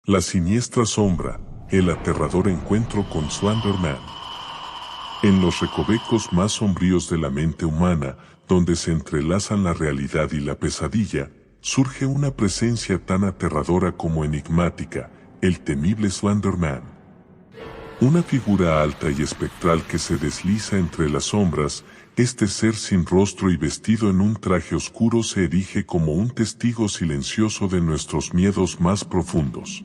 La siniestra sombra, el aterrador encuentro con Slender Man. En los recovecos más sombríos de la mente humana, donde se entrelazan la realidad y la pesadilla, surge una presencia tan aterradora como enigmática, el temible Slender Man. Una figura alta y espectral que se desliza entre las sombras, este ser sin rostro y vestido en un traje oscuro se erige como un testigo silencioso de nuestros miedos más profundos.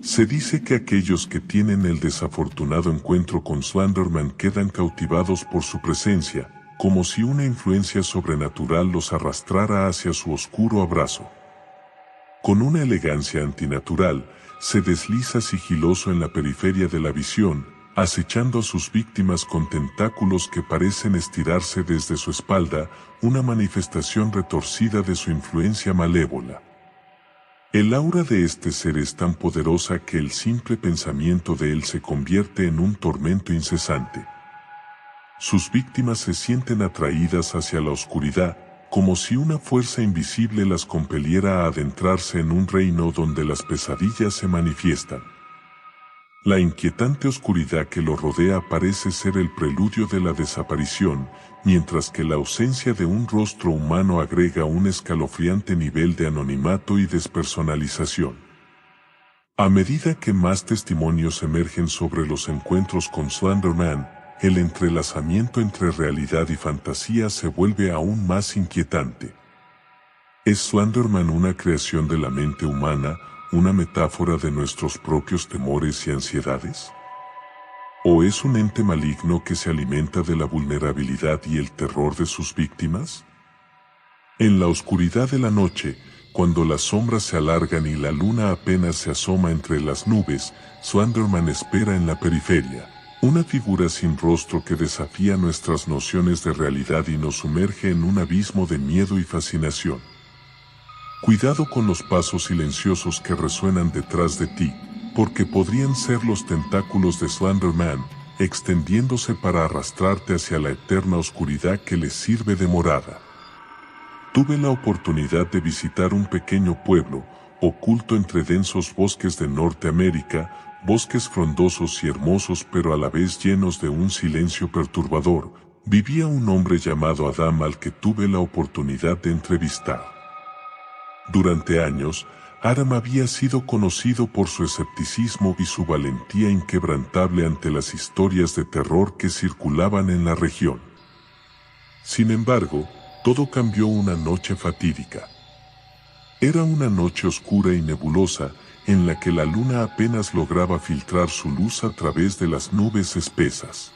Se dice que aquellos que tienen el desafortunado encuentro con Slender Man quedan cautivados por su presencia, como si una influencia sobrenatural los arrastrara hacia su oscuro abrazo. Con una elegancia antinatural, se desliza sigiloso en la periferia de la visión, acechando a sus víctimas con tentáculos que parecen estirarse desde su espalda, una manifestación retorcida de su influencia malévola. El aura de este ser es tan poderosa que el simple pensamiento de él se convierte en un tormento incesante. Sus víctimas se sienten atraídas hacia la oscuridad, como si una fuerza invisible las compeliera a adentrarse en un reino donde las pesadillas se manifiestan. La inquietante oscuridad que lo rodea parece ser el preludio de la desaparición, mientras que la ausencia de un rostro humano agrega un escalofriante nivel de anonimato y despersonalización. A medida que más testimonios emergen sobre los encuentros con Slender Man, el entrelazamiento entre realidad y fantasía se vuelve aún más inquietante. ¿Es Slender Man una creación de la mente humana, una metáfora de nuestros propios temores y ansiedades? ¿O es un ente maligno que se alimenta de la vulnerabilidad y el terror de sus víctimas? En la oscuridad de la noche, cuando las sombras se alargan y la luna apenas se asoma entre las nubes, Slender Man espera en la periferia. Una figura sin rostro que desafía nuestras nociones de realidad y nos sumerge en un abismo de miedo y fascinación. Cuidado con los pasos silenciosos que resuenan detrás de ti, porque podrían ser los tentáculos de Slender Man, extendiéndose para arrastrarte hacia la eterna oscuridad que les sirve de morada. Tuve la oportunidad de visitar un pequeño pueblo, oculto entre densos bosques de Norteamérica, bosques frondosos y hermosos pero a la vez llenos de un silencio perturbador. Vivía un hombre llamado Adam al que tuve la oportunidad de entrevistar. Durante años, Adam había sido conocido por su escepticismo y su valentía inquebrantable ante las historias de terror que circulaban en la región. Sin embargo, todo cambió una noche fatídica. Era una noche oscura y nebulosa, en la que la luna apenas lograba filtrar su luz a través de las nubes espesas.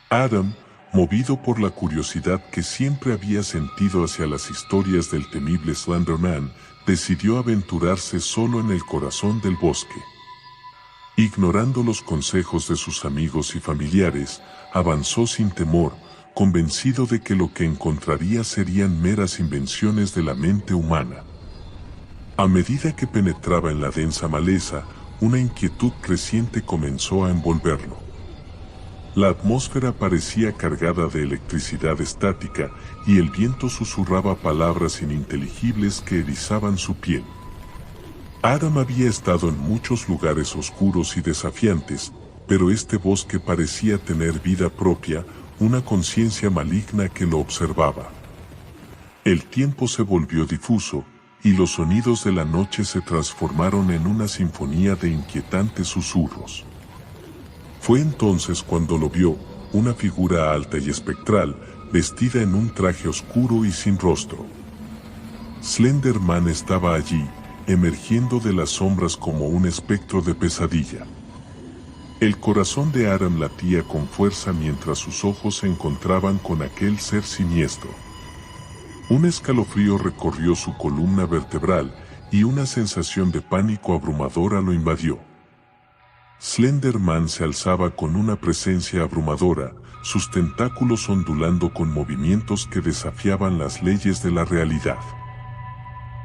Adam, movido por la curiosidad que siempre había sentido hacia las historias del temible Slender Man, decidió aventurarse solo en el corazón del bosque. Ignorando los consejos de sus amigos y familiares, avanzó sin temor, convencido de que lo que encontraría serían meras invenciones de la mente humana. A medida que penetraba en la densa maleza, una inquietud creciente comenzó a envolverlo. La atmósfera parecía cargada de electricidad estática y el viento susurraba palabras ininteligibles que erizaban su piel. Adam había estado en muchos lugares oscuros y desafiantes, pero este bosque parecía tener vida propia, una conciencia maligna que lo observaba. El tiempo se volvió difuso, y los sonidos de la noche se transformaron en una sinfonía de inquietantes susurros. Fue entonces cuando lo vio, una figura alta y espectral, vestida en un traje oscuro y sin rostro. Slender Man estaba allí, emergiendo de las sombras como un espectro de pesadilla. El corazón de Adam latía con fuerza mientras sus ojos se encontraban con aquel ser siniestro. Un escalofrío recorrió su columna vertebral y una sensación de pánico abrumadora lo invadió. Slender Man se alzaba con una presencia abrumadora, sus tentáculos ondulando con movimientos que desafiaban las leyes de la realidad.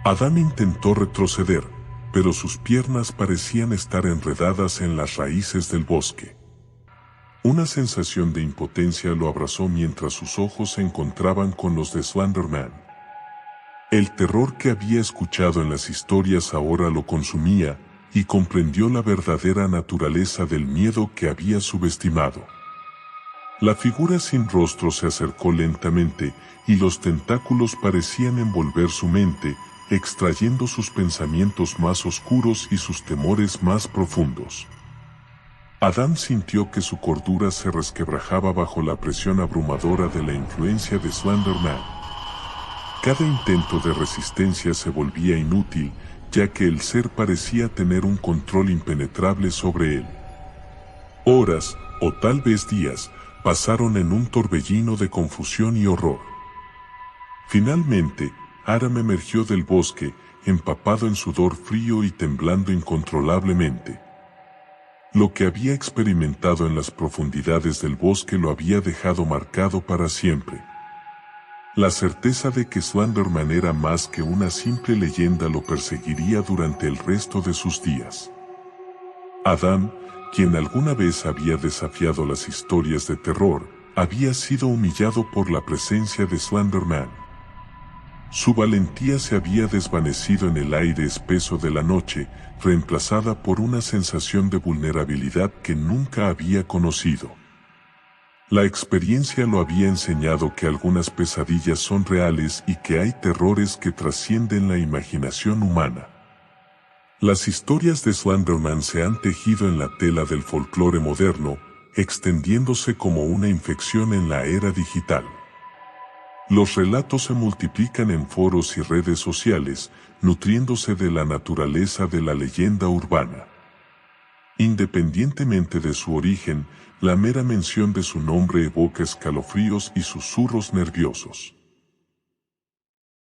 Adam intentó retroceder, pero sus piernas parecían estar enredadas en las raíces del bosque. Una sensación de impotencia lo abrazó mientras sus ojos se encontraban con los de Slender Man. El terror que había escuchado en las historias ahora lo consumía, y comprendió la verdadera naturaleza del miedo que había subestimado. La figura sin rostro se acercó lentamente, y los tentáculos parecían envolver su mente, extrayendo sus pensamientos más oscuros y sus temores más profundos. Adán sintió que su cordura se resquebrajaba bajo la presión abrumadora de la influencia de Slender Man. Cada intento de resistencia se volvía inútil, ya que el ser parecía tener un control impenetrable sobre él. Horas, o tal vez días, pasaron en un torbellino de confusión y horror. Finalmente, Aram emergió del bosque, empapado en sudor frío y temblando incontrolablemente. Lo que había experimentado en las profundidades del bosque lo había dejado marcado para siempre. La certeza de que Slenderman era más que una simple leyenda lo perseguiría durante el resto de sus días. Adán, quien alguna vez había desafiado las historias de terror, había sido humillado por la presencia de Slenderman. Su valentía se había desvanecido en el aire espeso de la noche, reemplazada por una sensación de vulnerabilidad que nunca había conocido. La experiencia lo había enseñado que algunas pesadillas son reales y que hay terrores que trascienden la imaginación humana. Las historias de Slenderman se han tejido en la tela del folclore moderno, extendiéndose como una infección en la era digital. Los relatos se multiplican en foros y redes sociales, nutriéndose de la naturaleza de la leyenda urbana. Independientemente de su origen, la mera mención de su nombre evoca escalofríos y susurros nerviosos.